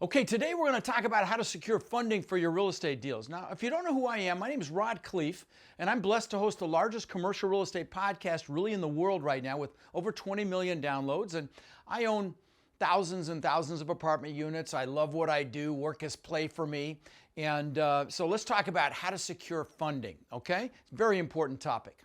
Okay, today we're going to talk about how to secure funding for your real estate deals. Now, if you don't know who I am, my name is Khleif, and I'm blessed to host the largest commercial real estate podcast really in the world right now with over 20 million downloads. And I own thousands and thousands of apartment units. I love what I do. Work is play for me. And so let's talk about how to secure funding, okay? It's a very important topic.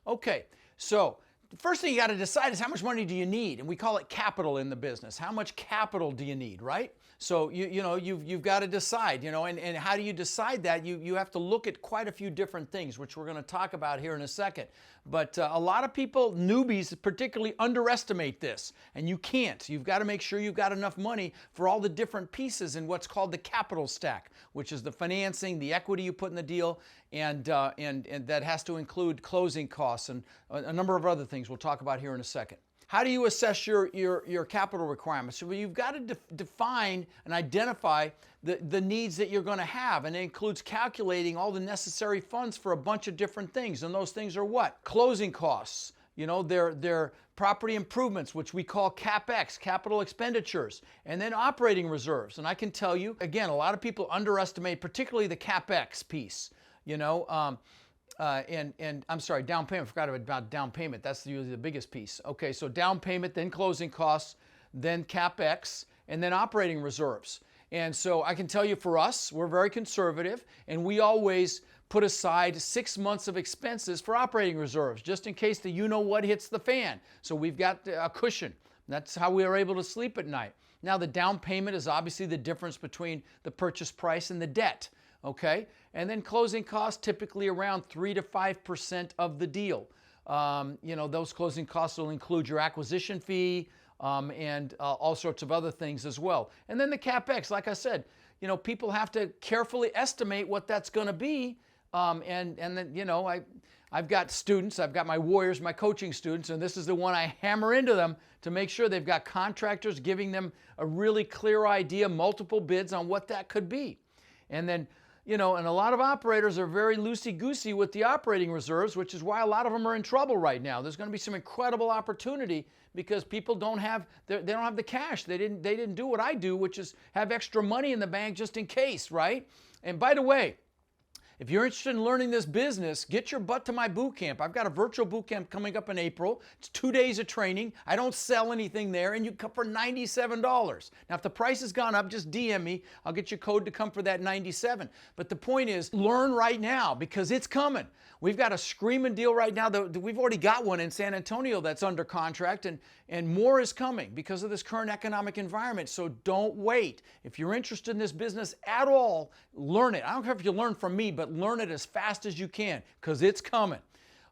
Okay, so the first thing you got to decide is how much money do you need? And we call it capital in the business. How much capital do you need, right? So you've got to decide, and how do you decide that? You have to look at quite a few different things, which we're going to talk about here in a second. But a lot of people, newbies particularly, underestimate this, and you can't. You've got to make sure you've got enough money for all the different pieces in what's called the capital stack, which is the financing, the equity you put in the deal, and that has to include closing costs and a number of other things we'll talk about here in a second. How do you assess your capital requirements? So you've got to define and identify the needs that you're going to have, and it includes calculating all the necessary funds for a bunch of different things. And those things are what? Closing costs. They're property improvements, which we call CapEx, capital expenditures, and then operating reserves. And I can tell you, again, a lot of people underestimate particularly the CapEx piece. And I'm sorry, down payment. I forgot about down payment. That's usually the biggest piece. Okay, so down payment, then closing costs, then CapEx, and then operating reserves. And so I can tell you for us, we're very conservative, and we always put aside 6 months of expenses for operating reserves, just in case the you-know-what hits the fan. So we've got a cushion. That's how we are able to sleep at night. Now, the down payment is obviously the difference between the purchase price and the debt. Okay, and then closing costs typically around 3 to 5% of the deal. Those closing costs will include your acquisition fee and all sorts of other things as well. And then the CapEx, like I said, people have to carefully estimate what that's going to be. And then, I've got students, I've got my warriors, my coaching students, and this is the one I hammer into them to make sure they've got contractors giving them a really clear idea, multiple bids on what that could be. And then, and a lot of operators are very loosey-goosey with the operating reserves, which is why a lot of them are in trouble right now. There's going to be some incredible opportunity because people don't have the cash. They didn't do what I do, which is have extra money in the bank just in case, right? And by the way, if you're interested in learning this business, get your butt to my boot camp. I've got a virtual boot camp coming up in April. It's 2 days of training. I don't sell anything there, and you come for $97. Now, if the price has gone up, just DM me. I'll get your code to come for that $97. But the point is, learn right now because it's coming. We've got a screaming deal right now. We've already got one in San Antonio that's under contract, and more is coming because of this current economic environment. So don't wait. If you're interested in this business at all, learn it. I don't care if you learn from me, but learn it as fast as you can because it's coming.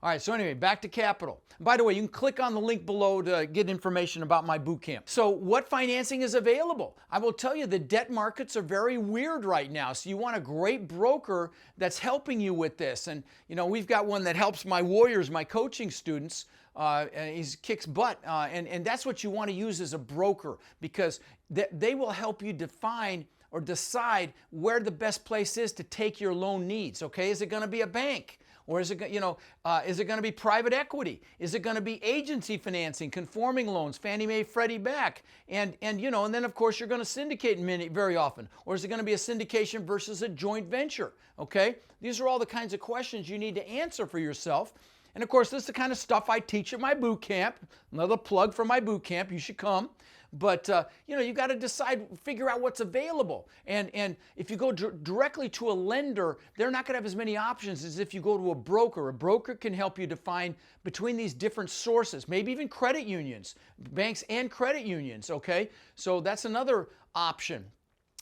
All right, so anyway, back to capital. By the way, you can click on the link below to get information about my boot camp. So what financing is available? I will tell you the debt markets are very weird right now. So you want a great broker that's helping you with this. And, we've got one that helps my warriors, my coaching students. And he kicks butt. And that's what you want to use as a broker because they will help you define or decide where the best place is to take your loan needs. Okay, is it going to be a bank? Or is it, is it going to be private equity? Is it going to be agency financing, conforming loans, Fannie Mae, Freddie Mac? And then of course you're going to syndicate very often. Or is it going to be a syndication versus a joint venture? Okay, these are all the kinds of questions you need to answer for yourself. And of course, this is the kind of stuff I teach at my boot camp. Another plug for my boot camp. You should come. But, you've got to decide, figure out what's available. And if you go directly to a lender, they're not going to have as many options as if you go to a broker. A broker can help you define between these different sources, maybe even credit unions, banks and credit unions, okay? So that's another option.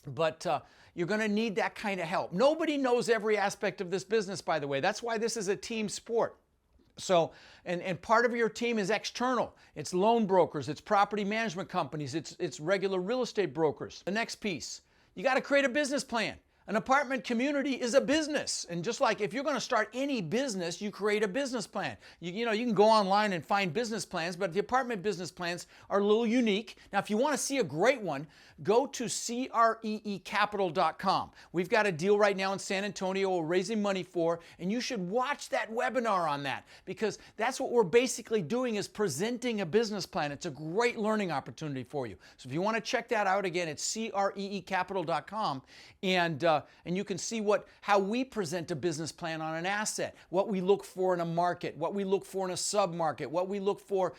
But you're going to need that kind of help. Nobody knows every aspect of this business, by the way. That's why this is a team sport. So, and part of your team is external. It's loan brokers, it's property management companies, it's regular real estate brokers. The next piece, you got to create a business plan. An apartment community is a business. And just like if you're going to start any business, you create a business plan. You can go online and find business plans, but the apartment business plans are a little unique. Now, if you want to see a great one, go to creecapital.com. We've got a deal right now in San Antonio we're raising money for, and you should watch that webinar on that, because that's what we're basically doing, is presenting a business plan. It's a great learning opportunity for you. So if you want to check that out, again, it's creecapital.com, and you can see how we present a business plan on an asset, what we look for in a market, what we look for in a sub-market, what we look for,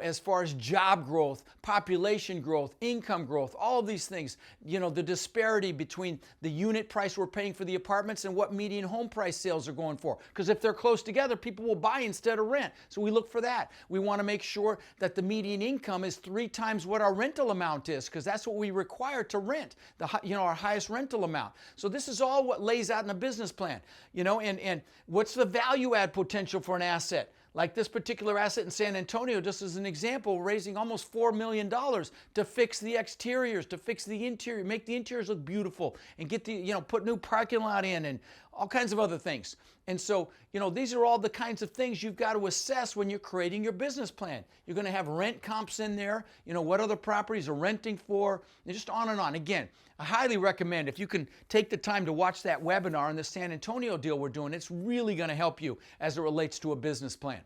as far as job growth, population growth, income growth, all of these things, the disparity between the unit price we're paying for the apartments and what median home price sales are going for. Because if they're close together, people will buy instead of rent. So we look for that. We want to make sure that the median income is 3 times what our rental amount is, because that's what we require to rent, our highest rental amount. So this is all what lays out in a business plan, and what's the value add potential for an asset. Like this particular asset in San Antonio, just as an example, raising almost $4 million to fix the exteriors, to fix the interior, make the interiors look beautiful, and get put new parking lot in, and all kinds of other things. And so, these are all the kinds of things you've got to assess when you're creating your business plan. You're going to have rent comps in there, what other properties are renting for, and just on and on. Again, I highly recommend, if you can take the time to watch that webinar on the San Antonio deal we're doing, it's really going to help you as it relates to a business plan.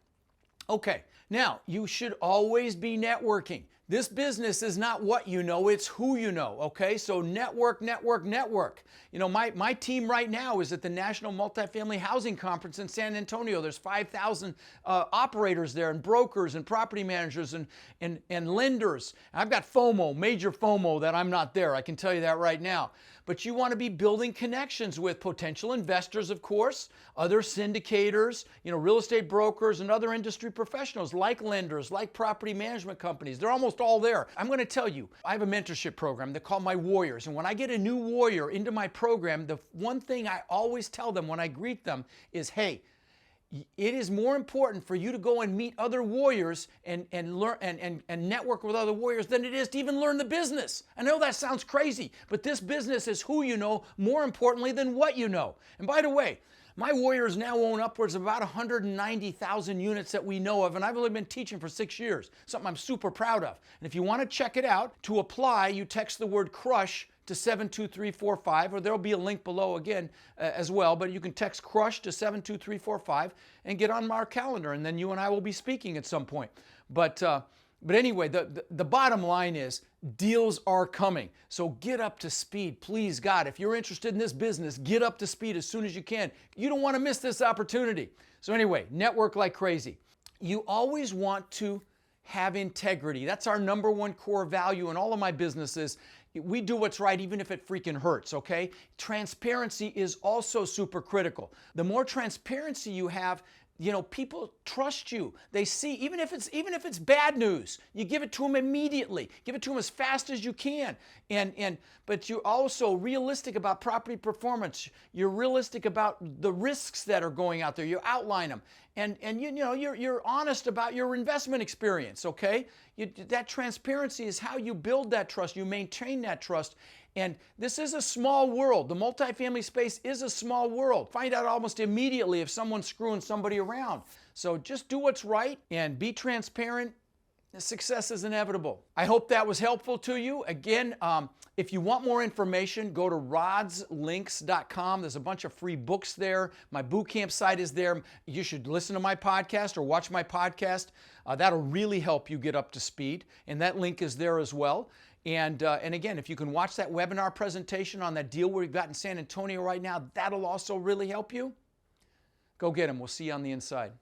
Okay, now you should always be networking. This business is not what you know, it's who you know, okay? So network, network, network. My team right now is at the National Multifamily Housing Conference in San Antonio. There's 5,000 operators there, and brokers and property managers and lenders. I've got FOMO, major FOMO, that I'm not there. I can tell you that right now. But you want to be building connections with potential investors, of course, other syndicators, real estate brokers and other industry professionals like lenders, like property management companies. They're almost all there. I'm going to tell you, I have a mentorship program they call my Warriors. And when I get a new warrior into my program, the one thing I always tell them when I greet them is, hey, it is more important for you to go and meet other warriors and learn and network with other warriors than it is to even learn the business. I know that sounds crazy, but this business is who you know more importantly than what you know. And by the way, my warriors now own upwards of about 190,000 units that we know of, and I've only been teaching for 6 years, something I'm super proud of. And if you want to check it out, to apply, you text the word CRUSH to 72345, or there'll be a link below again as well, but you can text CRUSH to 72345 and get on our calendar, and then you and I will be speaking at some point. But anyway, the bottom line is deals are coming. So get up to speed, please God. If you're interested in this business, get up to speed as soon as you can. You don't want to miss this opportunity. So anyway, network like crazy. You always want to have integrity. That's our number one core value in all of my businesses. We do what's right even if it freaking hurts, okay? Transparency is also super critical. The more transparency you have, people trust you. They see, even if it's bad news, you give it to them immediately. Give it to them as fast as you can. But you're also realistic about property performance. You're realistic about the risks that are going out there. You outline them. And you're honest about your investment experience, okay? That transparency is how you build that trust. You maintain that trust. And this is a small world. The multifamily space is a small world. Find out almost immediately if someone's screwing somebody around. So just do what's right and be transparent. Success is inevitable. I hope that was helpful to you. Again, if you want more information, go to rodslinks.com. There's a bunch of free books there. My bootcamp site is there. You should listen to my podcast or watch my podcast. That'll really help you get up to speed. And that link is there as well. And again, if you can watch that webinar presentation on that deal we've got in San Antonio right now, that'll also really help you. Go get them. We'll see you on the inside.